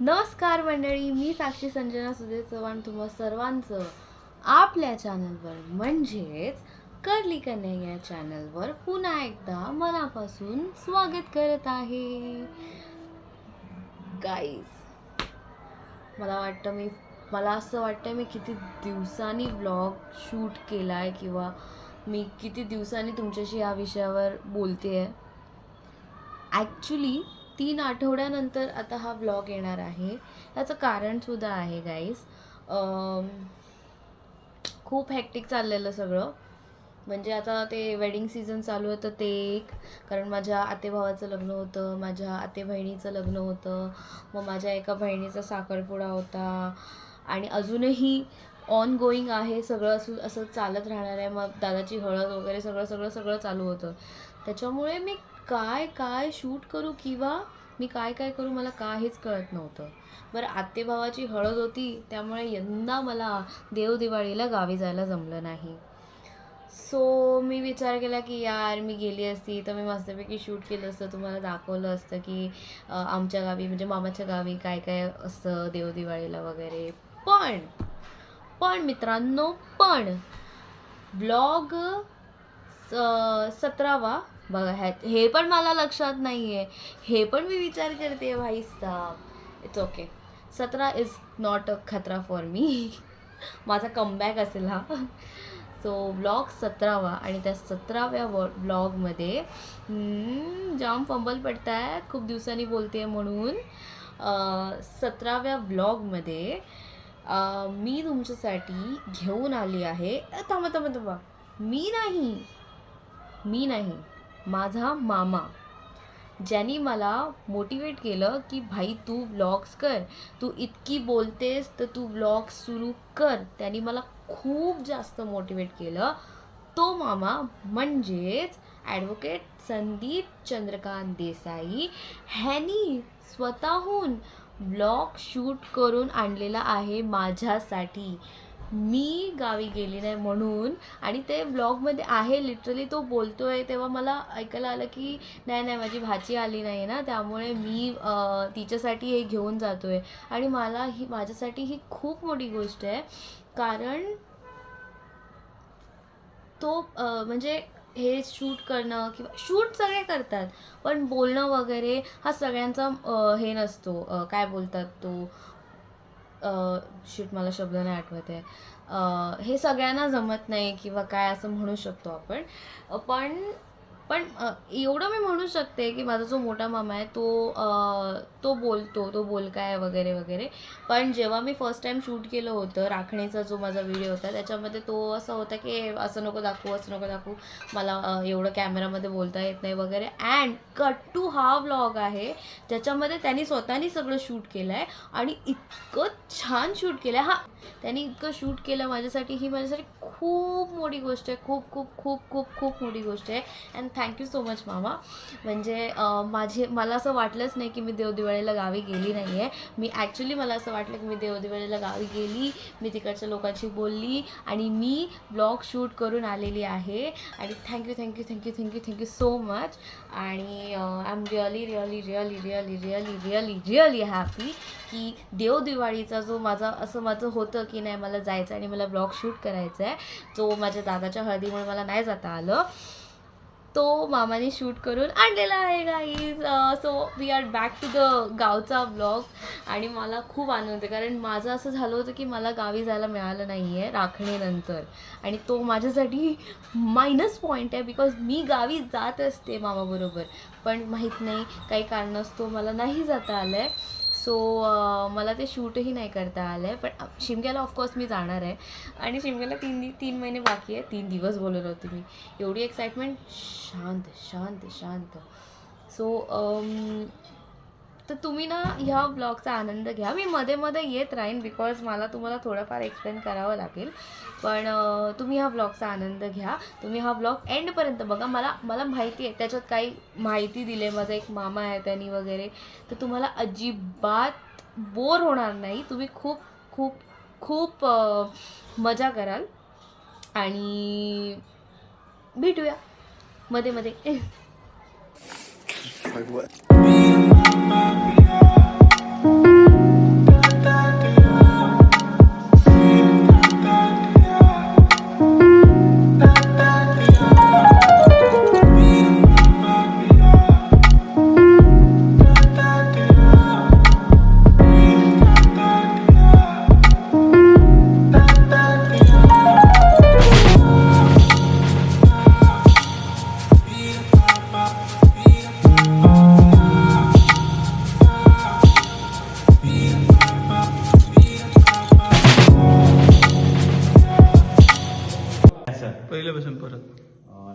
नमस्कार मंडळी, मी साक्षी संजना सुधीर चव्हाण तुम्हा सर्वांचं आपल्या चॅनलवर म्हणजेच कर्ली कन्हैया या चॅनलवर पुन्हा एकदा मनापासून स्वागत करत आहे. गाईज, मला असं वाटतं मी किती दिवसांनी व्लॉग शूट केलाय किंवा मी किती दिवसांनी तुमच्याशी या विषयावर बोलते आहे. ॲक्च्युली 3 आठवड्यानंतर आता हा व्लॉग येणार आहे. त्याचं कारणसुद्धा आहे गाईज. खूप हॅक्टिक चाललेलं सगळं. म्हणजे आता ते वेडिंग सीझन चालू होतं ते एक, कारण माझ्या आतेभावाचं लग्न होतं, माझ्या आते बहिणीचं लग्न होतं, मग माझ्या एका बहिणीचा साखरपुडा होता आणि अजूनही ऑन गोईंग आहे सगळं. असं चालत राहणार आहे. मग दादाची हळद वगैरे सगळं चालू होतं. त्याच्यामुळे मी काय शूट करू किंवा मी काय करू मला काहीच कळत नव्हतं. बरं, आतेभावाची हळद होती त्यामुळे यंदा मला देवदिवाळीला गावी जायला जमलं नाही. सो मी विचार केला की यार मी गेली असती तर मी मस्तपैकी शूट केलं असतं, तुम्हाला दाखवलं असतं की आमच्या गावी म्हणजे मामाच्या गावी काय काय असतं देवदिवाळीला वगैरे. पण मित्रांनो, ब्लॉग 17वा बघा, हे पण मला लक्षात नाही आहे. हे पण मी विचार करते भाई साहब. It's okay. 17 is not a खतरा फॉर मी. माझा कमबॅक असेल हा. सो व्लॉग 17वा आणि त्या 17व्या व्लॉगमध्ये जाम फंबल पडत आहे, खूप दिवसांनी बोलते म्हणून. 17व्या व्लॉगमध्ये मी तुमच्यासाठी घेऊन आली आहे. थांबा. मी नाही, माझा मामा, ज्यांनी मला मोटिवेट केलं की भाई तू व्लॉग्स कर, तू इतकी बोलतेस तर तू व्लॉग्स सुरू कर. त्यांनी मला खूप जास्त मोटिवेट केलं. तो मामा म्हणजेच ॲडव्होकेट संदीप चंद्रकांत देसाई. ह्यांनी स्वतःहून व्लॉग शूट करून आणलेला आहे माझ्यासाठी. मी गावी गेली नाही म्हणून. आणि ते व्लॉगमध्ये आहे, लिटरली तो बोलतोय तेव्हा मला ऐकायला आलं की नाही माझी भाची आली नाही ना, त्यामुळे मी तिच्यासाठी हे घेऊन जातोय. आणि माझ्यासाठी ही खूप मोठी गोष्ट आहे, कारण तो म्हणजे हे शूट करणं किंवा शूट सगळे करतात, पण बोलणं वगैरे हा सगळ्यांचा हे नसतो. काय बोलतात तो, शिट मला शब्द नाही आठवत आहे. हे सगळ्यांना जमत नाही किंवा काय असं म्हणू शकतो आपण. पण एवढं मी म्हणू शकते की माझा जो मोठा मामा आहे तो बोलतो, तो बोलका आहे वगैरे. पण जेव्हा मी फर्स्ट टाईम शूट केलं होतं राखणीचा जो माझा व्हिडिओ होता, त्याच्यामध्ये तो असं होता की असं नको दाखवू, मला एवढं कॅमेरामध्ये बोलता येत नाही वगैरे. अँड कट टू हा व्लॉग आहे ज्याच्यामध्ये त्यांनी स्वतःनी सगळं शूट केलं आहे आणि इतकं छान शूट केलं आहे. त्यांनी इतकं शूट केलं माझ्यासाठी, ही माझ्यासाठी खूप मोठी गोष्ट आहे. खूप मोठी गोष्ट आहे. अँड थँक्यू सो मच मामा. म्हणजे मला असं वाटलंच नाही की मी देवदिवाळीला गावी गेली नाही आहे. मला असं वाटलं की मी देवदिवाळीला गावी गेली, मी तिकडच्या लोकांशी बोलली आणि मी ब्लॉग शूट करून आलेली आहे. आणि थँक्यू सो मच. आणि आय एम रिअली हॅपी की देवदिवाळीचा जो माझं होतं की नाही मला जायचं आणि मला ब्लॉग शूट करायचा आहे, जो माझ्या दादाच्या हळदीमुळे मला नाही जाता आलं, तो मामाने शूट करून आणलेला आहे guys. So we are back to the गावचा ब्लॉग. आणि मला खूप आनंद आहे, कारण माझं असं झालं होतं की मला गावी जायला मिळालं नाही आहे राखणीनंतर. आणि तो माझ्यासाठी मायनस पॉईंट आहे, बिकॉज मी गावी जात असते मामाबरोबर, पण माहीत नाही काही कारणास्तव मला नाही जाता आलं आहे. सो मला ते शूटही नाही करता आलं आहे. पण शिमग्याला ऑफकोर्स मी जाणार आहे. आणि शिमग्याला 3 महिने बाकी आहे. 3 दिवस बोलत होते मी, एवढी एक्साइटमेंट. शांत. सो तर तुम्ही ना ह्या ब्लॉगचा आनंद घ्या. मी मध्ये येत राहीन बिकॉज मला तुम्हाला थोडंफार एक्सप्लेन करावं लागेल. पण तुम्ही ह्या ब्लॉगचा आनंद घ्या. तुम्ही हा ब्लॉग एंडपर्यंत बघा. मला माहिती आहे त्याच्यात काही माहिती दिली आहे, माझा एक मामा आहे त्यांनी वगैरे, तर तुम्हाला अजिबात बोर होणार नाही. तुम्ही खूप मजा कराल. आणि भेटूया मध्ये. Like what?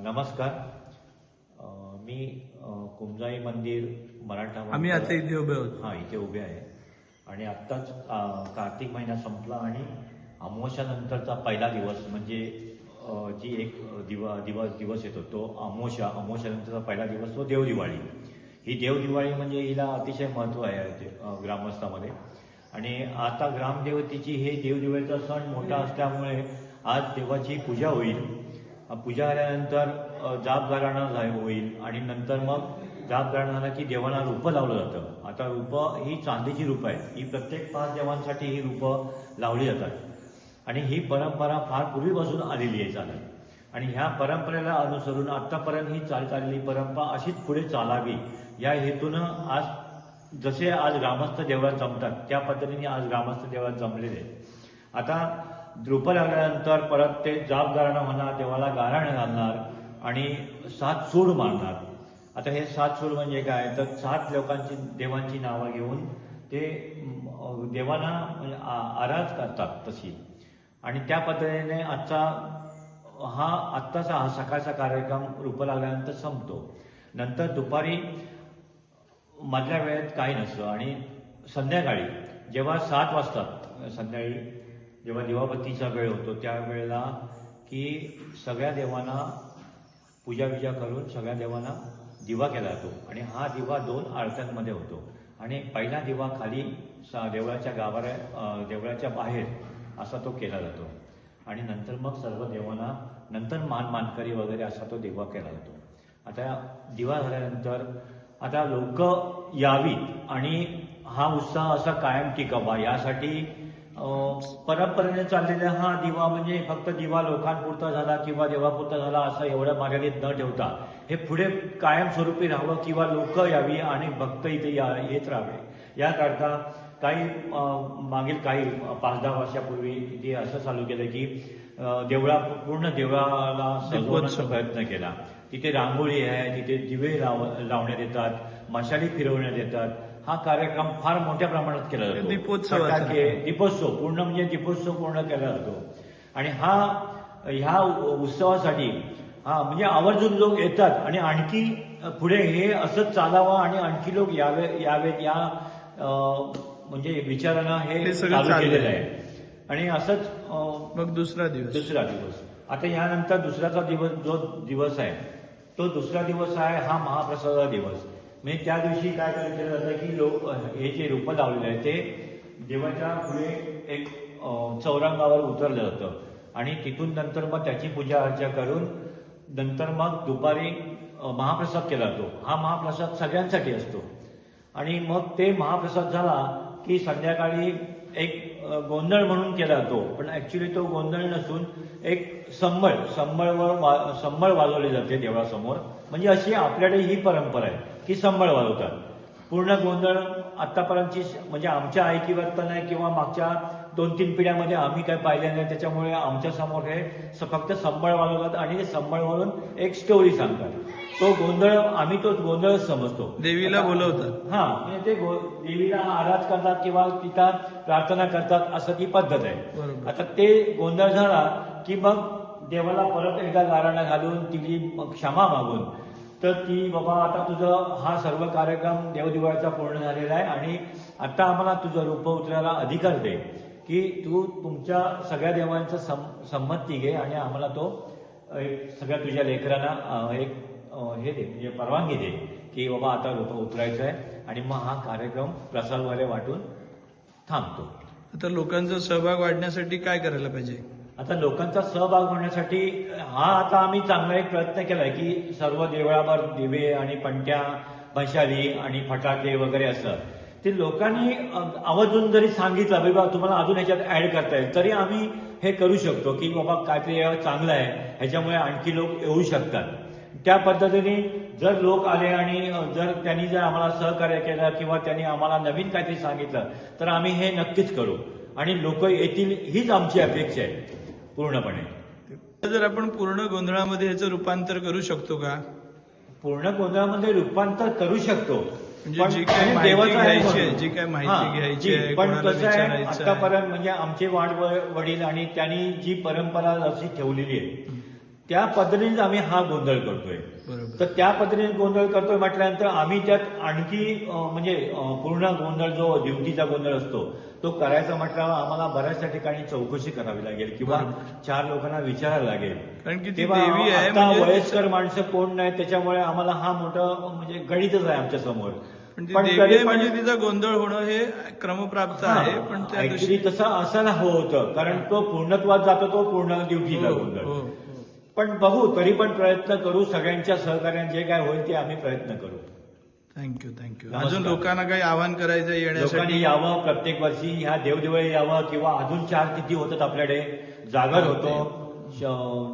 नमस्कार. मी कुमजाई मंदिर मराठा आम्ही आता इथे उभे आहोत. हां, इथे उभे आहे आणि आत्ताच कार्तिक महिना संपला आणि अमावस्यानंतरचा पहिला दिवस म्हणजे जी एक दिवस येतो तो अमावस्यानंतरचा पहिला दिवस तो देवदिवाळी. ही देवदिवाळी म्हणजे हिला अतिशय महत्त्व आहे ग्रामस्थामध्ये. आणि आता ग्रामदेवतेची हे देवदिवाळीचा सण मोठा असल्यामुळे आज देवाची पूजा होईल. पूजा झाल्यानंतर जापगारणं होईल आणि नंतर मग जापगारणं झालं की देवांना रूपं लावलं जातं. आता रूपं ही चांदीची रूपं आहेत. ही प्रत्येक 5 देवांसाठी ही रूपं लावली जातात आणि ही परंपरा फार पूर्वीपासून आलेली आहे चालत. आणि ह्या परंपरेला अनुसरून आत्तापर्यंत ही चालत आलेली परंपरा अशीच पुढे चालावी या हेतूनं आज जसे आज ग्रामस्थ देवळात जमतात त्या पद्धतीने आज ग्रामस्थ देवळात जमलेले आहेत. आता रूपं लागल्यानंतर परत ते जापगारणं होणार, देवाला गाराणं घालणार आणि 7 सूड मारणार. आता हे 7 सूड म्हणजे काय तर 7 लोकांची देवांची नावं घेऊन ते देवांना आराध करतात तशी. आणि त्या पद्धतीने आत्ताचा हा सकाळचा कार्यक्रम रूपं लागल्यानंतर संपतो. नंतर दुपारी मधल्या वेळेत काही नसतं आणि संध्याकाळी जेव्हा 7 वाजतात संध्याकाळी जेव्हा दिवाबत्तीचा वेळ होतो त्यावेळेला की सगळ्या देवांना पूजा करून सगळ्या देवांना दिवा केला जातो आणि हा दिवा 2 आरत्यांमध्ये होतो. आणि पहिला दिवा खाली देवळाच्या बाहेर असा तो केला जातो आणि नंतर मग सर्व देवांना नंतर मानकरी वगैरे असा तो दिवा केला जातो. आता दिवा झाल्यानंतर आता लोक यावीत आणि हा उत्साह असा कायम टिकावा यासाठी परंपरेने चाललेला हा दिवा म्हणजे फक्त दिवा लोकांपुरता झाला किंवा देवापुरता झाला असं एवढं मर्यादित न ठेवता हे पुढे कायमस्वरूपी राहावं किंवा लोक यावी आणि भक्त इथे येत राहावे याकरता मागील काही 5-10 वर्षापूर्वी इथे असं चालू केलं की पूर्ण देवळाला सजवण्याचा प्रयत्न केला. तिथे रांगोळी आहे, तिथे दिवे लावण्यात येतात, मशाली फिरवण्यात येतात. हा कार्यक्रम फार मोठ्या प्रमाणात केला जातो. दीपोत्सव पूर्ण म्हणजे दीपोत्सव पूर्ण केला जातो. आणि ह्या उत्सवासाठी म्हणजे आवर्जून लोक येतात आणि आणखी पुढे हे असंच चालावं आणि आणखी लोक यावेत या म्हणजे विचारानं हे चालू केलेलं आहे. आणि असंच मग दुसरा दिवस आता यानंतर दुसऱ्याचा जो दिवस आहे तो दुसरा दिवस आहे हा महाप्रसादाचा दिवस. म्हणजे त्या दिवशी काय केलं जातं की लोक हे जे रूपं लावलेलं आहे ते देवाच्या पुढे एक चौरंगावर उतरलं जातं आणि तिथून नंतर मग त्याची पूजा अर्चा करून नंतर मग दुपारी महाप्रसाद केला जातो. हा महाप्रसाद सगळ्यांसाठी असतो आणि मग ते महाप्रसाद झाला की संध्याकाळी एक गोंधळ म्हणून केला जातो. पण ऍक्च्युली तो गोंधळ नसून एक संबळ वाजवले जाते देवळासमोर. म्हणजे अशी आपल्याकडे ही परंपरा आहे की संबळ वाजवतात. पूर्ण गोंधळ आतापर्यंतची म्हणजे आमच्या ऐकिवात नाही किंवा मागच्या 2-3 पिढ्यामध्ये आम्ही काय पाहिलं नाही. त्याच्यामुळे आमच्या समोर हे फक्त संबळ वाजवतात आणि ते संबळवरून एक स्टोरी सांगतात. तो गोंधळच समजतो. देवीला बोलवतात. म्हणजे ते देवीला आराध करतात किंवा तिथं प्रार्थना करतात असं ती पद्धत आहे. आता ते गोंधळ झाला की मग देवाला परत एकदा गाराणं घालून तिची क्षमा मागून तर ती बाबा आता तुझं हा सर्व कार्यक्रम देवदिवाळीचा पूर्ण झालेला आहे आणि आता आम्हाला तुझं रूप उतरायला अधिकार दे की तू तुमच्या सगळ्या देवांचं संमती घे आणि आम्हाला तो सगळ्या तुझ्या लेकरांना एक हे दे म्हणजे परवानगी दे की बाबा आता रूप उतरायचं आहे. आणि मग हा कार्यक्रम प्रसादवाले वाटून थांबतो. आता लोकांचा सहभाग वाढण्यासाठी काय करायला पाहिजे? आता लोकांचा सहभाग होण्यासाठी आता आम्ही चांगला एक प्रयत्न केलाय की सर्व देवळावर दिवे आणि पणत्या मशाली आणि फटाके वगैरे असं ते लोकांनी आवर्जून जरी सांगितलं बाबा तुम्हाला अजून ह्याच्यात ऍड करता येईल तरी आम्ही हे करू शकतो की बाबा काहीतरी चांगलं आहे ह्याच्यामुळे आणखी लोक येऊ शकतात. त्या पद्धतीने जर लोक आले आणि त्यांनी जर आम्हाला सहकार्य केलं किंवा त्यांनी आम्हाला नवीन काहीतरी सांगितलं तर आम्ही हे नक्कीच करू आणि लोक येतील हीच आमची अपेक्षा आहे पूर्णपणे. जर आपण पूर्ण गोंधळामध्ये याचं रूपांतर करू शकतो का? पूर्ण गोंधळामध्ये रूपांतर करू शकतो म्हणजे जी काही माहिती घ्यायची आहे पण कसं आहे आतापर्यंत म्हणजे आमचे वडील आणि त्यांनी जी परंपरा अशी ठेवलेली आहे त्या पद्धतीनेच आम्ही हा गोंधळ करतोय. बरोबर. तर त्या पद्धतीने गोंधळ करतोय म्हटल्यानंतर आम्ही त्यात आणखी म्हणजे पूर्ण गोंधळ जो ड्युटीचा गोंधळ असतो तो करायचा म्हटल्यावर आम्हाला बऱ्याचशा ठिकाणी चौकशी करावी लागेल किंवा बरोबर. 4 लोकांना विचारायला लागेल. कारण की ती तेव्हा देवी आहे आता म्हणजे वयस्कर माणसं कोण नाही त्याच्यामुळे आम्हाला हा मोठं म्हणजे गणितच आहे आमच्या समोर. पण ती पण देवी तरी आहे पण- म्हणजे तिचा गोंधळ होणं हे क्रमप्राप्त आहे. पण त्या ऍक्च्युली तसं असायला हवं होतं कारण तो पूर्णत्वात जातो तो पूर्ण ड्युटीचा हो, गोंधळ. हो. पण बघू तरी पण प्रयत्न करू सगळ्यांच्या सहकार्याने जे काय होईल ते आम्ही प्रयत्न करू. Thank you thank you. नमस्कार. अजून लोकांना काही आवाहन करायचं आहे लोकांनी येण्यासाठी? यावं प्रत्येक वर्षी ह्या देवदिवाळी यावं किंवा अजून 4 तिथी होतात आपल्याकडे. जागर होतो,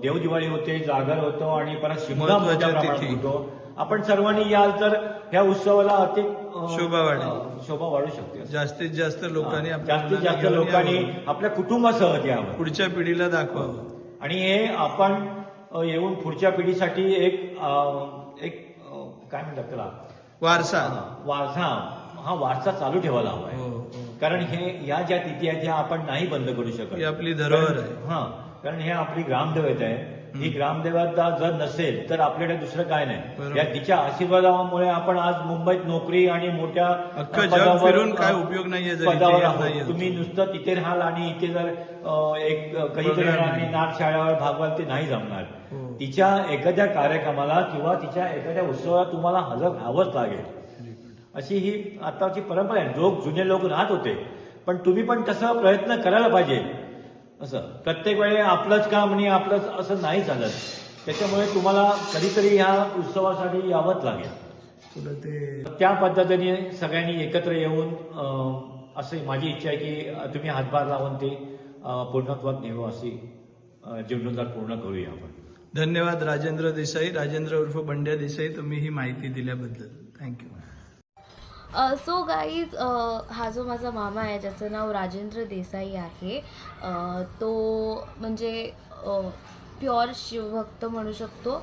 देवदिवाळी होते, जागर होतो आणि परत शिमगा मोठ्या महत्त्वाच्या प्रमाणात तिथी. होतो. आपण सर्वांनी याल तर ह्या उत्सवाला अधिक शोभा वाढेल. शोभा वाढू शकते. जास्तीत जास्त लोकांनी आपल्या जास्तीत मुलांना जास्त घेऊन लोकांनी यावं. आपल्या कुटुंबासह यावं पुढच्या पिढीला दाखवावं. आणि हे आपण येऊन पुढच्या पिढीसाठी एक काय म्हणतात त्याला वारसा. हा वारसा चालू ठेवायला हवा आहे. हो, हो. कारण या ज्या तिथी आहेत ह्या आपण नाही बंद करू शकत. ही आपली धरोहर आहे. कारण हे आपली ग्रामदैवत आहे. ही ग्रामदैवता जर नसेल तर आपल्याकडे दुसरं काय नाही. बरोबर. या तिच्या आशीर्वादामुळे आपण आज मुंबईत नोकरी आणि मोठ्या अख्खं जग फिरून काय उपयोग नाहीये जर इथे पदावर येत आहोत. नाहीये. तुम्ही नुसतं तिथे राहाल आणि इथे जर एक कधीतरी पगार नाही. आणि नाट शाळेवर भागवाल ते नाही जमणार. हो. तिच्या एखाद्या कार्यक्रमाला किंवा तिच्या एखाद्या उत्सवाला तुम्हाला हजर व्हावंच लागेल. अशी ही आताची परंपरा आहे. जुने लोक राहत होते पण तुम्ही पण तसा प्रयत्न करायला पाहिजे. असं प्रत्येक वेळी आपलंच काम आणि आपलंच असं नाही चालत. त्याच्यामुळे तुम्हाला कधीतरी ह्या उत्सवासाठी यावंच लागेल. तुला ते त्या पद्धतीने सगळ्यांनी एकत्र येऊन असे माझी इच्छा आहे की तुम्ही हातभार लावून ते पूर्णत्वात नेऊ अशी जीवनोद्धार पूर्ण करूया आपण. धन्यवाद राजेंद्र देसाई. राजेंद्र उर्फ बंड्या देसाई, तुम्ही ही माहिती दिल्याबद्दल थँक्यू. सो गाईज हा जो माझा मामा आहे ज्याचं नाव राजेंद्र देसाई आहे, तो म्हणजे प्युअर शिवभक्त म्हणू शकतो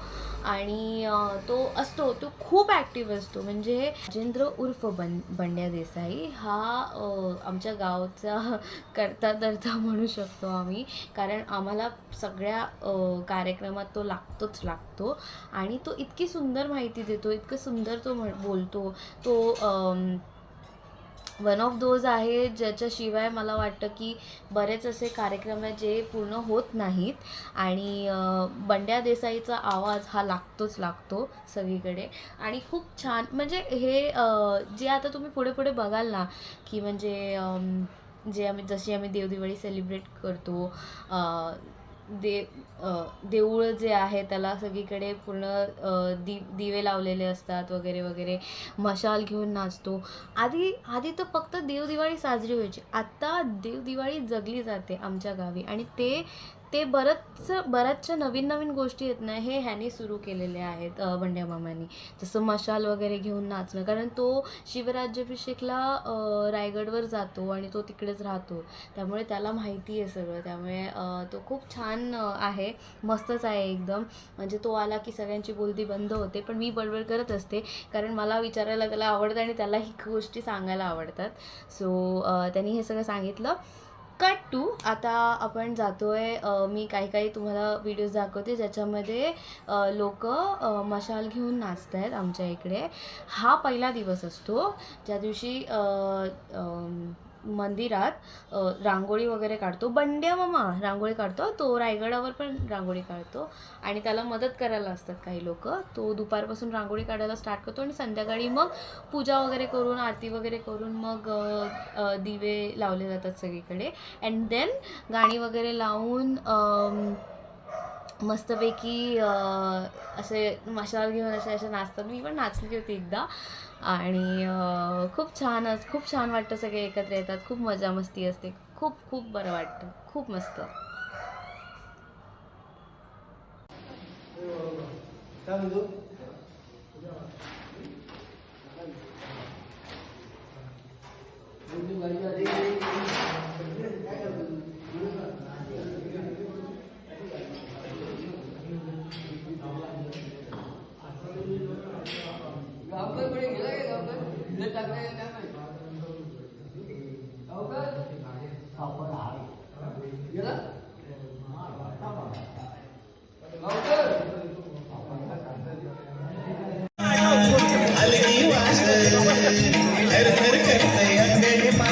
आणि तो खूप ॲक्टिव्ह असतो. म्हणजे राजेंद्र उर्फ बंड्या देसाई हा आमच्या गावचा करता धर्ता म्हणू शकतो आम्ही. कारण आम्हाला सगळ्या कार्यक्रमात तो लागतो आणि तो इतकी सुंदर माहिती देतो, इतकं सुंदर तो बोलतो. तो वन ऑफ दोज आहे ज्याच्याशिवाय मला वाटतं की बरेच असे कार्यक्रम आहेत जे पूर्ण होत नाहीत आणि बंड्या देसाईचा आवाज हा लागतो सगळीकडे. आणि खूप छान म्हणजे हे जे आता तुम्ही पुढे पुढे बघाल ना की म्हणजे जशी आम्ही देवदिवाळी सेलिब्रेट करतो, देऊळ जे आहे त्याला सगळीकडे पूर्ण दिवे लावलेले असतात वगैरे वगैरे, मशाल घेऊन नाचतो. आधी तर फक्त देवदिवाळी साजरी व्हायची, आता देवदिवाळी जगली जाते आमच्या गावी. आणि ते बऱ्याचशा नवीन गोष्टी आहेत ना हे ह्यानी सुरू केलेले आहेत बंड्या मामांनी. जसं मशाल वगैरे घेऊन नाचणं, कारण तो शिवराज्याभिषेकला रायगडवर जातो आणि तो तिकडेच राहतो त्यामुळे त्याला माहिती आहे सगळं. त्यामुळे तो खूप छान आहे, मस्तच आहे एकदम. म्हणजे तो आला की सगळ्यांची बोलती बंद होते, पण मी बडबड करत असते कारण मला विचारायला त्याला आवडतं आणि त्याला ही गोष्टी सांगायला आवडतात. सो त्यांनी हे सगळं सांगितलं. कट टू आता आपण जातोय. मी काही तुम्हाला व्हिडिओज दाखवते ज्याच्यामध्ये लोक मशाल घेऊन नाचत आहेत आमच्या इकडे. हा पहिला दिवस असतो ज्या दिवशी मंदिरात रांगोळी वगैरे काढतो. बंड्या मामा रांगोळी काढतो, तो रायगडावर पण रांगोळी काढतो आणि त्याला मदत करायला असतात काही लोक. तो दुपारपासून रांगोळी काढायला स्टार्ट करतो आणि संध्याकाळी मग पूजा वगैरे करून आरती वगैरे करून मग दिवे लावले जातात सगळीकडे. अँड देन गाणी वगैरे लावून मस्तपैकी असे मशाल घेऊन असे नाचतात. मी पण नाचली होती एकदा आणि खूप छान वाटतं. सगळे एकत्र येतात, खूप मजा मस्ती असते, खूप बरं वाटतं, खूप मस्त. गेला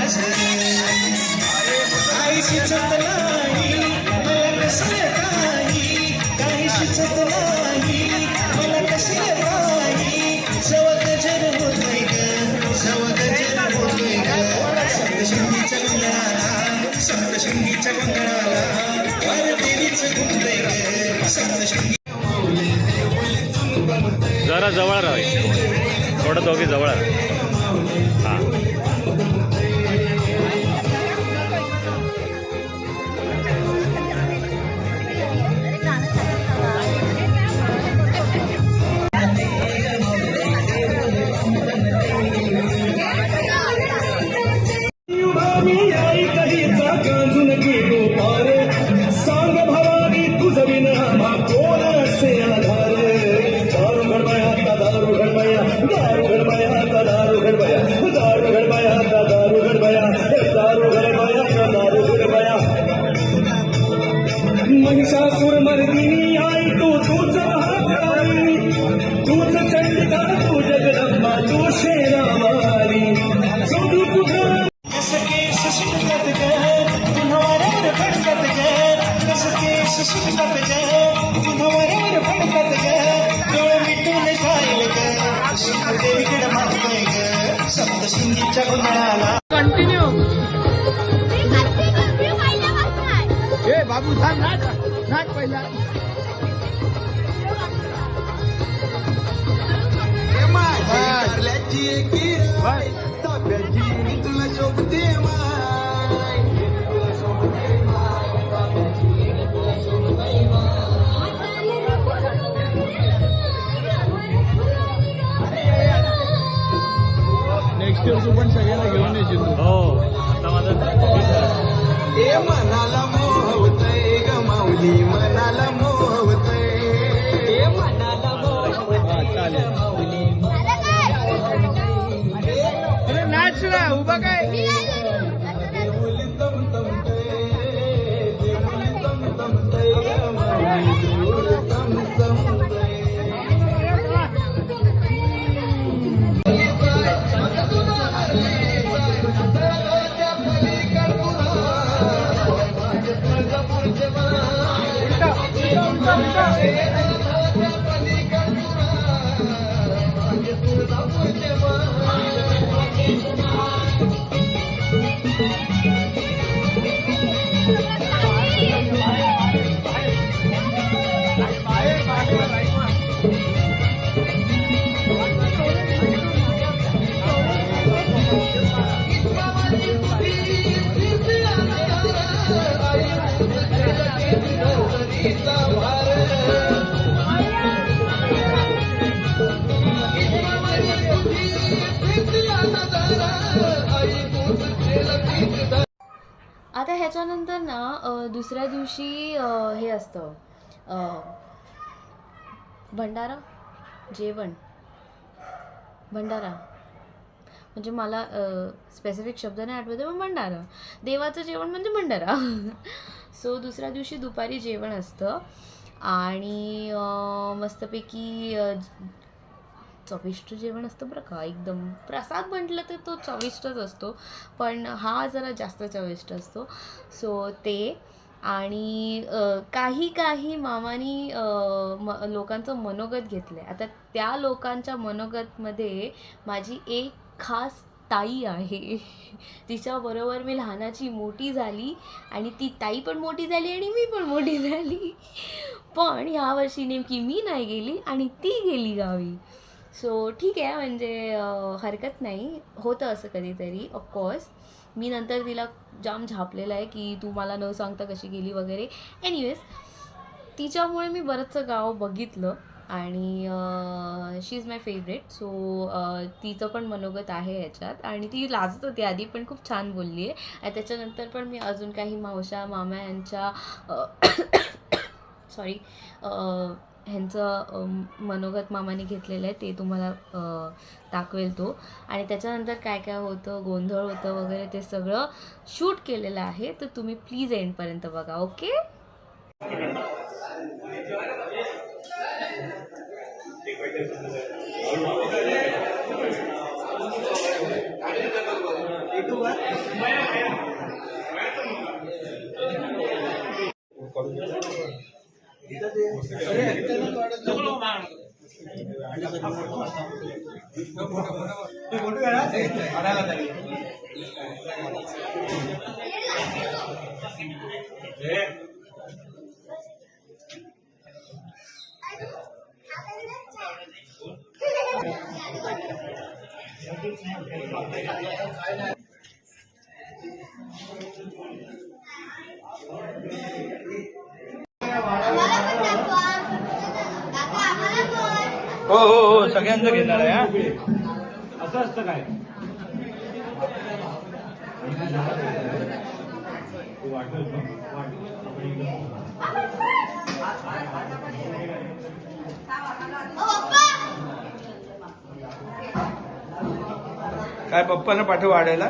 काही सुचत नाही मला कसं काही काही सुचत नाही मला कसं काही सवगजर होतोय ग सवगजर होतोय ग सप्तशृंगीच्या गोंधळाला सप्तशृंगीच्या गोंधळाला वार देवीचं घुमतंय ग सप्तशृंगी जरा जवळ राहा, थोडं दोघे जवळ हां. गाजून गेलो पार सांग भवानी तुझ विना कोण असे आधार दारू घडबाया दारू घडबाया दारू घडबाया दारू घडबाया दारू घडबाया दारू घडबाया दारू घडबाया दारू घडबाया महिषासुर मर्दिनी आई तूच महाकाली तूच चंडिका तू जगदंबा तू शेरावाली सोडू तुझं कसं केस शिकतात ग पुन्हा वाऱ्यावर फडकत ग कसं केस शिकतात ग पुन्हा वाऱ्यावर फडकत ग डोळे मिटून जाईल ग देवीकडे मागतोय ग सप्तशृंगीच्या गोंधळाला कंटिन्यू. ए बाबू थांब, नाच पहिला. तुला शोभते नेक्स्ट इयर तू पण सगळ्यांना घेऊन येशील तू. हो, आता माझं ए मनाला मोहवतय ग माऊली मनाला मोहवतय ए मनाला मोहवतय चालेल. अरे नाच ना, उभा काय. देऊली तमतमतय देऊली तमतमतय ग माऊली देऊली तमतमतय आता ह्याच्यानंतर ना दुसऱ्या दिवशी हे असतं भंडारा जेवण. भंडारा म्हणजे मला स्पेसिफिक शब्द नाही आठवते, पण भंडारा देवाचं जेवण म्हणजे भंडारा. सो दुसऱ्या दिवशी दुपारी जेवण असतं आणि मस्तपैकी चविष्ट जेवण असतं बरं का. एकदम प्रसाद म्हटलं तर तो चविष्टच असतो, पण हा जरा जास्त चविष्ट असतो. सो ते आणि काही मामानी लोकांचं मनोगत घेतलं आहे. आता त्या लोकांच्या मनोगतमध्ये माझी एक खास ताई आहे. तिच्याबरोबर मी लहानाची मोठी झाली आणि ती ताई पण मोठी झाली आणि मी पण मोठी झाली. पण ह्यावर्षी नेमकी मी नाही गेली आणि ती गेली गावी. सो ठीक आहे, म्हणजे हरकत नाही, होतं असं कधीतरी. ऑफकोर्स मी नंतर तिला जाम झापलेलं आहे की तू मला न सांगता कशी गेली वगैरे. एनिवेज तिच्यामुळे मी बरंचसं गाव बघितलं आणि शी इज माय फेवरेट. सो तिचं पण मनोगत आहे ह्याच्यात आणि ती लाजत होती आधी, पण खूप छान बोलली आहे. आणि त्याच्यानंतर पण मी अजून काही मावशा मामा यांच्या सॉरी ह्यांचं मनोगत मामाने घेतलेलं आहे, ते तुम्हाला दाखवेल तो. आणि त्याच्यानंतर काय काय होतं, गोंधळ होतं वगैरे, ते सगळं शूट केलेलं आहे. तर तुम्ही प्लीज एंडपर्यंत बघा. ओके. हो हो हो सगळ्यांचं घेणार आहे हा. असं असतं काय काय पप्पांना पाठव वाढायला.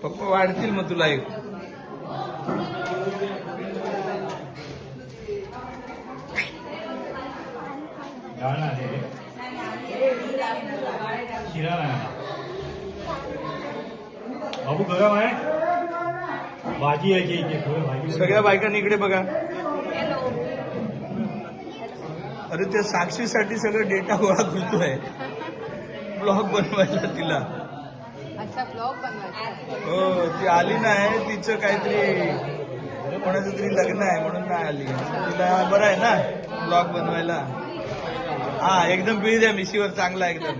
पप्पा वाढतील मग तुला एक. डाळ आहे शिरा नाही बाबू गरम आहे भाजी यायची इथे थोडी भाजी सगळ्या बायकांनी इकडे बघा. अरे त्या साक्षीसाठी सगळं डेटा गोळा करतोय ब्लॉग बनवायला तिला. अच्छा ब्लॉग बनवायचा. हो ती आली नाही तिचं काहीतरी कोणाचं तरी लग्न आहे म्हणून नाही आली. तिला बरं आहे ना ब्लॉग बनवायला. हा एकदम पिळी द्या मिशीवर चांगला एकदम.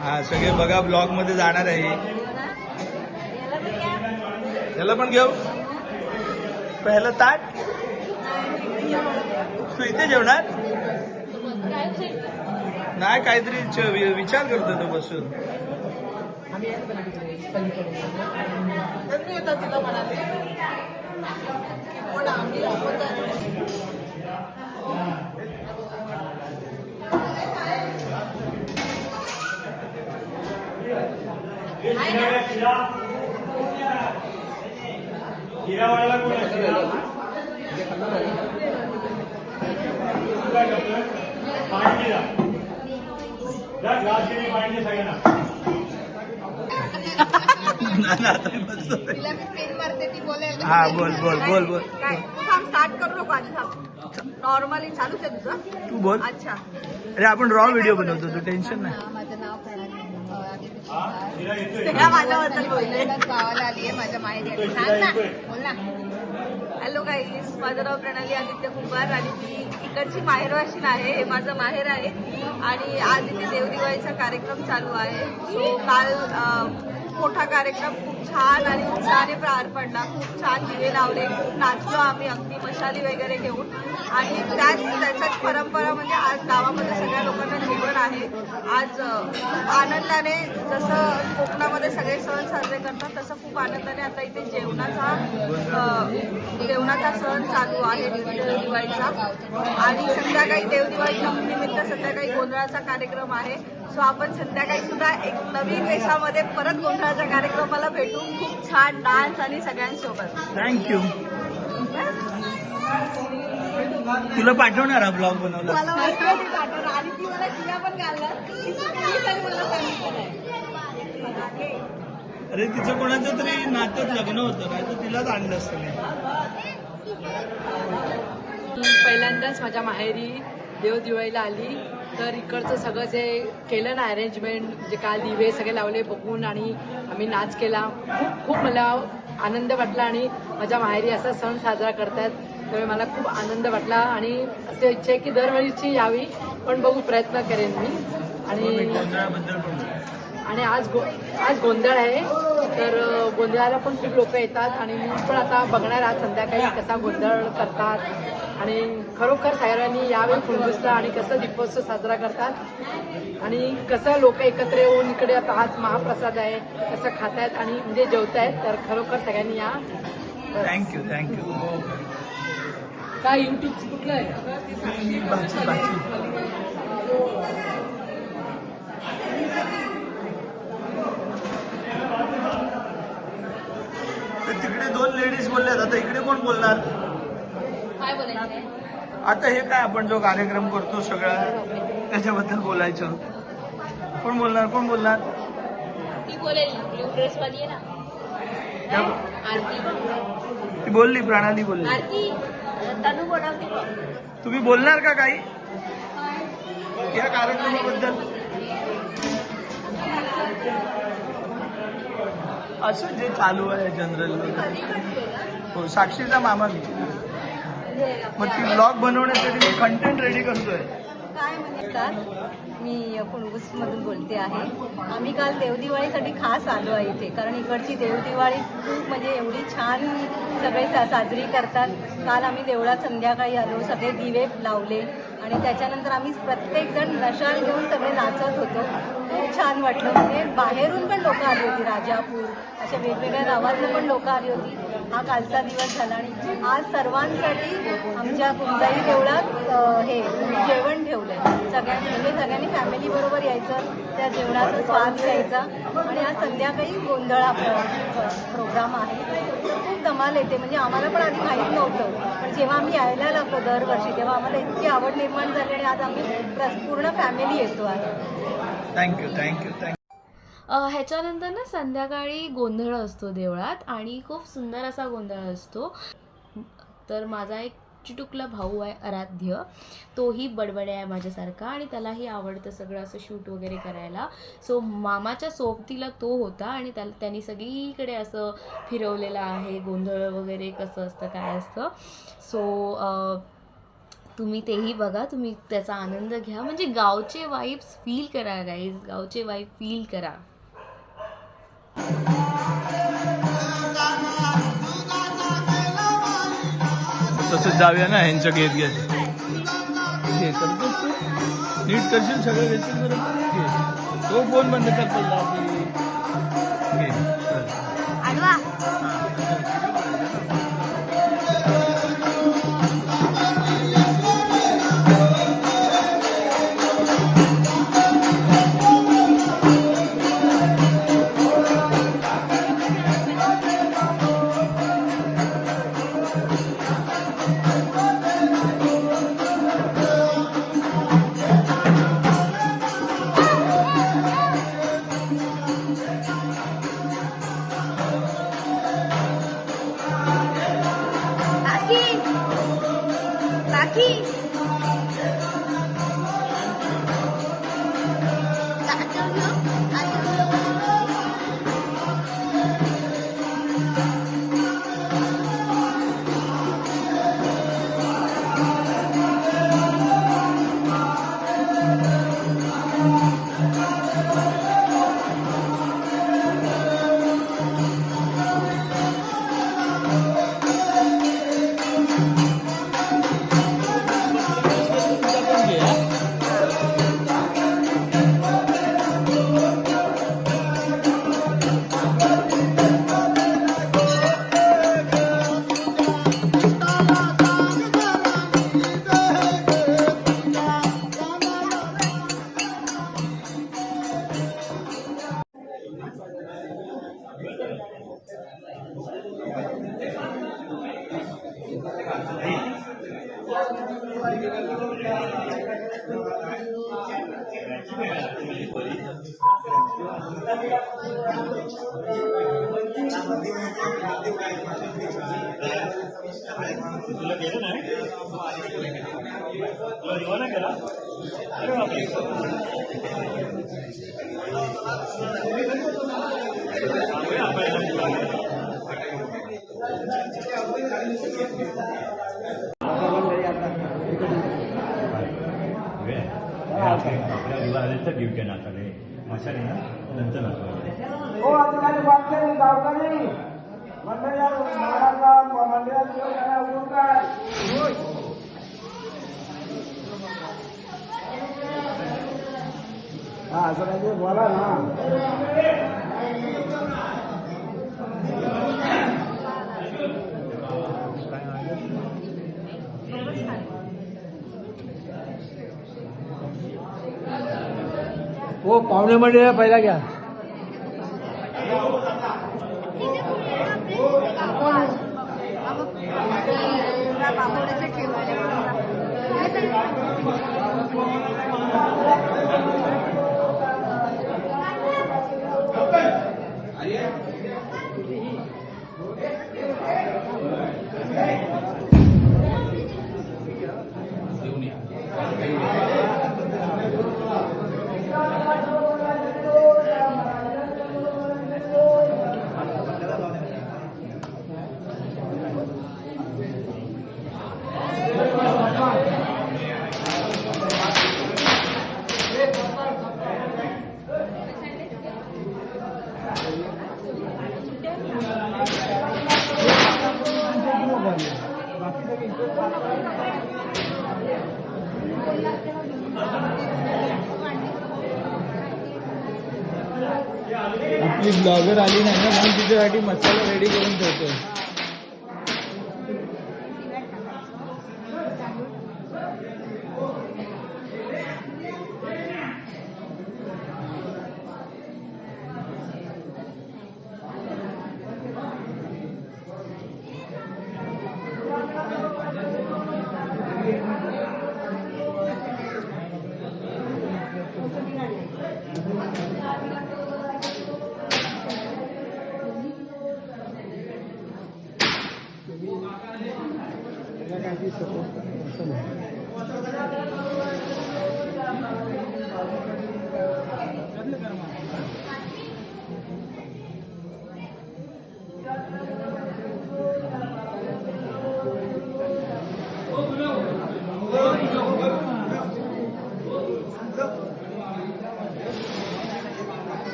हा सगळे बघा ब्लॉग मध्ये जाणार आहे. याला पण घेऊ. पहिलं ताट तू इथे जेवणार नाही काहीतरी विचार करतो तो बसून. शिरा वाढायला कोण आहे शिरा काय करतोय पाणी दिला ग्लास दिली पाणी दे सगळ्यांना. तिला मी पेन मारते ती बोलेल. हा बोल बोल बोल बोल काय तू थांब स्टार्ट करू नको आधी थांब. नॉर्मली चालूच आहे तुझं. तू बोल. अच्छा अरे आपण रॉ व्हिडिओ बनवतो तू टेन्शन नाही. माझं नाव प्रणाली. शिरा येतोय त्या माझ्याबद्दल बोलले. गावाला आली आहे माझ्या माहेरी. सांग ना बोल ना. हॅलो गाईस माझं नाव प्रणाली आदित्य कुंभार आणि मी इकडची माहेरवाशीन आहे. हे माझं माहेर आहे आणि आज इथे देवदिवाळीचा कार्यक्रम चालू आहे. सो काल मोठा कार्यक्रम खूप छान आणि उत्साहाने पार पडला. खूप छान दिवे लावले, खूप नाचलो आम्ही अगदी मशाली वगैरे घेऊन. आणि त्याच्याच परंपरा म्हणजे आज गावामध्ये सगळ्या लोकांना जेवण आहे. आज आनंदाने जसं कोकणामध्ये सगळे सण साजरे करतात तसं खूप आनंदाने आता इथे जेवणाचा सण चालू आहे दिवाळीचा. आणि संध्याकाळी देवदिवाळीच्या निमित्त संध्याकाळी गोंधळाचा कार्यक्रम आहे. सो आपण संध्याकाळी सुद्धा एक नवीन वेशामध्ये परत गोंधळाच्या कार्यक्रमाला भेटू. खूप छान डान्स आणि सगळ्यांसोबत. थँक्यू. तुला पाठवणार हा ब्लॉग बनवला. मला माहिती आहे ती पाठवणार आणि ती मला शिव्या पण घालणार. मला सांगितलं नाही. अरे तिचं कोणाचं तरी नात्यात लग्न होतं काय तर तिलाच आणलं असतं मी. पहिल्यांदाच माझ्या माहेरी देव दिवाळीला आली तर इकडचं सगळं जे केलं ना अरेंजमेंट जे काल दिवे सगळे लावले बघून आणि आम्ही नाच केला. खूप खूप मला आनंद वाटला आणि माझ्या माहेरी असा सण साजरा करतात त्यामुळे मला खूप आनंद वाटला आणि असे इच्छा आहे की दरवेळीची यावी पण बघू प्रयत्न करेन मी. आणि आज गोंधळ आहे तर गोंधळाला पण खूप लोक येतात आणि मी पण आता बघणार आज संध्याकाळी कसा गोंधळ करतात आणि खरोखर सगळ्यांनी यावेळी फुलबुसला आणि कसं दीपोत्सव साजरा करतात आणि कसं लोक एकत्र येऊन इकडे आता आज महाप्रसाद आहे कसं खातायत आणि म्हणजे जेवतायत. तर खरोखर सगळ्यांनी या. Thank you thank you. काय युट्यूब कुठलं आहे. तिकडे 2 लेडीज बोलल्यात, आता इकडे कोण बोलणार? काय बोलायचंय? आता हे काय आपण जो कार्यक्रम करतो सगळा त्याच्याबद्दल बोलायचं. कोण बोलणार? कोण बोलणार? ती बोलेल ना, ब्लू ड्रेस वाली आहे ना, आरती. ती बोलली, प्रणाली बोलली. आरती तनू बोलावते. तुम्ही बोलणार का काही या कार्यक्रमाबद्दल? असं जे चालू आहे जनरल. हो, साक्षीचा मामा मी. मग ती ब्लॉग बनवण्यासाठी मी कंटेंट रेडी करतोय. काय म्हणतात, मी पुणगुसमधून बोलते आहे. आम्ही काल देवदिवाळीसाठी खास आलो आहे इथे, कारण इकडची देवदिवाळी खूप म्हणजे एवढी छान सगळे साजरी करतात. काल आम्ही देवळात संध्याकाळी आलो, सगळे दिवे लावले आणि त्याच्यानंतर आम्ही प्रत्येकजण नशाल घेऊन सगळे नाचत होतो. खूप छान वाटलं. म्हणजे बाहेरून पण लोकं आली होती, राजापूर अशा वेगवेगळ्या गावातून पण लोकं आली होती. हा कालचा दिवस झाला आणि आज सर्वांसाठी आमच्या कुंजाई देवळात हे जेवण ठेवलंय. सगळ्यांनी फॅमिली बरोबर यायचं, त्या जेवणाचा स्वाद घ्यायचा आणि आज संध्याकाळी गोंधळ प्रोग्राम आहे. तर खूप धमाल येते. म्हणजे आम्हाला पण आधी माहीत नव्हतं, पण जेव्हा आम्ही यायला लागलो दरवर्षी तेव्हा आम्हाला इतकी आवड निर्माण झाली आणि आज आम्ही पूर्ण फॅमिली येतो आहे. थँक्यू. ह्याच्यानंतर ना संध्याकाळी गोंधळ असतो देवळात आणि खूप सुंदर असा गोंधळ असतो. तर माझा एक चिटुकला भाऊ आहे आराध्य, तोही बडबडे आहे माझ्यासारखा आणि त्यालाही आवडतं सगळं असं शूट वगैरे करायला. सो मामाच्या सोबतीला तो होता आणि त्यांनी सगळीकडे असं फिरवलेलं आहे गोंधळ वगैरे कसं असतं काय असतं. सो तुम्ही तेही बघा, तुम्ही त्याचा आनंद घ्या. म्हणजे गावचे वाईब्स फील करा गाईज, गावचे वाईब फील करा. तसंच जाऊया ना ह्यांचं घेत घेत. हे करतोस तू, नीट करशील सगळं घेतील बरोबर. तो फोन बंद कर पडला. आपल्या विवाहानंतर ड्युटी नाकाले माशाने ना नंतर हो अधिकारी बातमी गावकरी मंडळात महाराष्ट्रात मंडळात काय हा असं बोला ना. हो पाहुणेमध्ये पहिला घ्या. बांबोलीचे ठेवायला आपली ब्लॉगर आली नाही ना म्हणून तिच्यासाठी मसाला रेडी करून ठेवतो.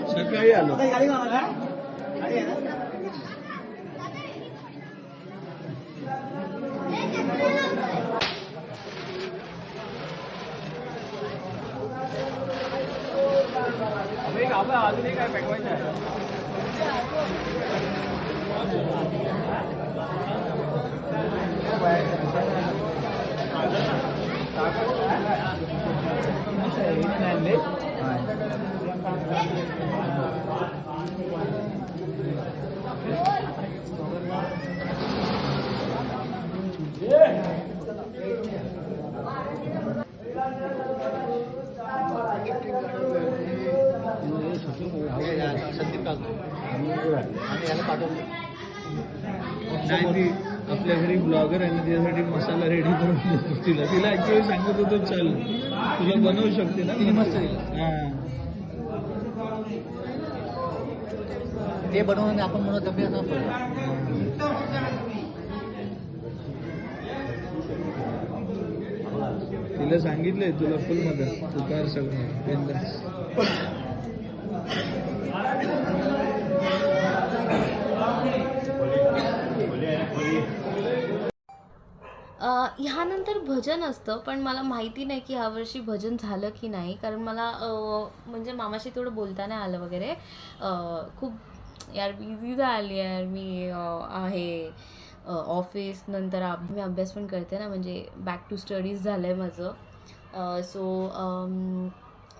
सकाळी आलो. अजूनही काय पेटवायचं आहे. नाही ती आपल्या घरी ब्लॉगर आहे ना त्यासाठी मसाला रेडी करून देतो तिला. तिला ऍक्च्युअली सांगत होतो चल तुला बनवू शकते ना मस्त. ते बनवून आपण म्हणून तिला सांगितलंय तुला फुल मदत तू कर सगळं बिंदास. ह्यानंतर भजन असतं, पण मला माहिती नाही की ह्यावर्षी भजन झालं की नाही, कारण मला म्हणजे मामाशी तेवढं बोलता नाही आलं वगैरे. खूप यार बिझी झाली यार मी आहे. ऑफिस नंतर मी अभ्यास पण करते ना, म्हणजे बॅक टू स्टडीज झालं आहे माझं. सो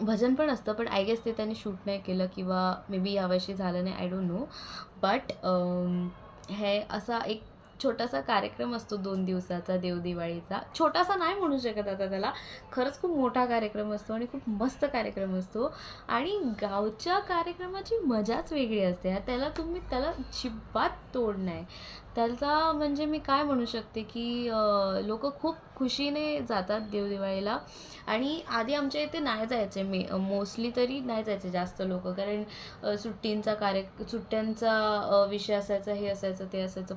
भजन पण असतं, पण आय गेस ते त्यांनी शूट नाही केलं किंवा मे बी यावर्षी झालं नाही, आय डोंट नो. बट हे असा एक छोटासा कार्यक्रम असतो 2 दिवसाचा देवदिवाळीचा. छोटासा नाही म्हणू शकत आता त्याला, खरंच खूप मोठा कार्यक्रम असतो आणि खूप मस्त कार्यक्रम असतो. आणि गावच्या कार्यक्रमाची मजाच वेगळी असते. त्याला अजिबात तोड नाही त्याचा. म्हणजे मी काय म्हणू शकते की लोक खूप खुशीने जातात देवदिवाळीला. आणि आधी आमच्या इथे नाही जायचे, मोस्टली तरी नाही जायचे जास्त लोक, कारण सुट्ट्यांचा विषय असायचा, हे असायचं ते असायचं.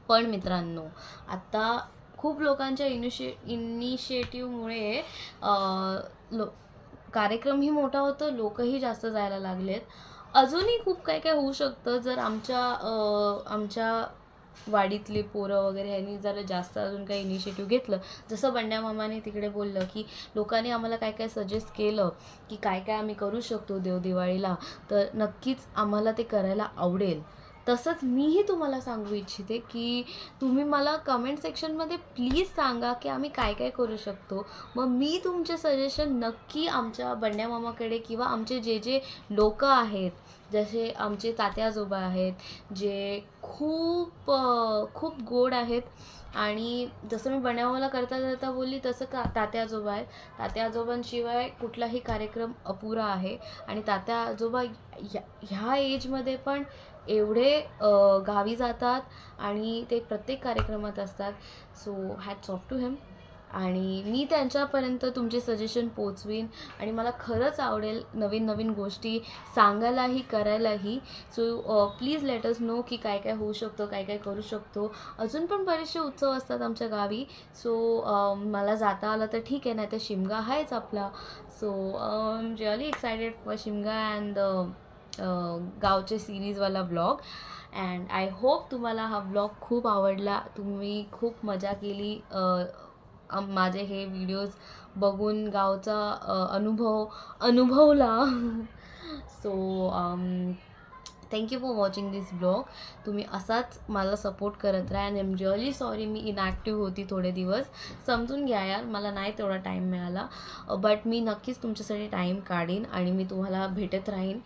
पण मित्रांनो, आता खूप लोकांच्या इनिशिएटिव्हमुळे कार्यक्रमही मोठा होतो, लोकही जास्त जायला लागलेत. अजूनही खूप काय काय होऊ शकतं जर आमच्या वाडीतले पोरं वगैरे यांनी जरा जास्त अजून काही इनिशिएटिव्ह घेतलं. जसं बंड्या मामाने तिकडे बोललं की लोकांनी आम्हाला काय काय सजेस्ट केलं की काय काय आम्ही करू शकतो देवदिवाळीला, तर नक्कीच आम्हाला ते करायला आवडेल. तसंच मीही तुम्हाला सांगू इच्छिते की तुम्ही मला कमेंट सेक्शनमध्ये प्लीज सांगा की आम्ही काय काय करू शकतो. मग मी तुमचे सजेशन नक्की आमच्या बंड्या मामाकडे किंवा आमचे जे जे लोक आहेत, जसे आमचे तात्या आजोबा आहेत जे खूप खूप गोड आहेत. आणि जसं मी बंड्या मामाला करता करता बोलली तसं तात्या आजोबा आहेत. तात्या आजोबांशिवाय कुठलाही कार्यक्रम अपुरा आहे. आणि तात्या आजोबा ह्या एजमध्ये पण एवढे गावी जातात आणि ते प्रत्येक कार्यक्रमात असतात. सो हॅट्स ऑफ टू हिम. आणि मी त्यांच्यापर्यंत तुमचे सजेशन पोचवीन आणि मला खरंच आवडेल नवीन नवीन गोष्टी सांगायलाही करायलाही. So please let us know की काय काय होऊ शकतं, काय काय करू शकतो. अजून पण बरेचसे उत्सव असतात आमच्या गावी. सो मला जाता आलं तर ठीक आहे, नाही तर शिमगा आहेच आपला. So I am really excited for Shimga and गावचे सिरीजवाला ब्लॉग. अँड आय होप तुम्हाला हा ब्लॉग खूप आवडला, तुम्ही खूप मजा केली माझे हे व्हिडिओज बघून, गावचा अनुभवला. So thank you for watching this blog. तुम्ही असाच मला सपोर्ट करत राहा. And I am really sorry me inactive होती थोडे दिवस. समजून घ्या यार, मला नाही तेवढा टाईम मिळाला. बट मी नक्कीच तुमच्यासाठी टाईम काढीन आणि मी तुम्हाला भेटत राहीन.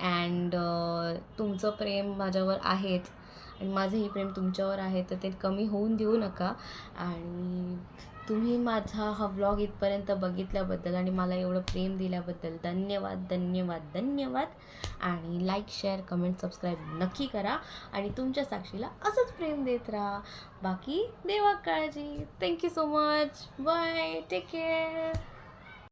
अँड तुमचं प्रेम माझ्यावर आहेच आणि माझंही प्रेम तुमच्यावर आहे, तर ते कमी होऊन देऊ नका. आणि तुम्ही माझा हा व्लॉग इथपर्यंत बघितल्याबद्दल आणि मला एवढं प्रेम दिल्याबद्दल धन्यवाद धन्यवाद धन्यवाद. आणि लाईक, शेअर, कमेंट, सबस्क्राईब नक्की करा आणि तुमच्या साक्षीला असंच प्रेम देत राहा. बाकी देवा काळजी. Thank you so much. Bye. Take care.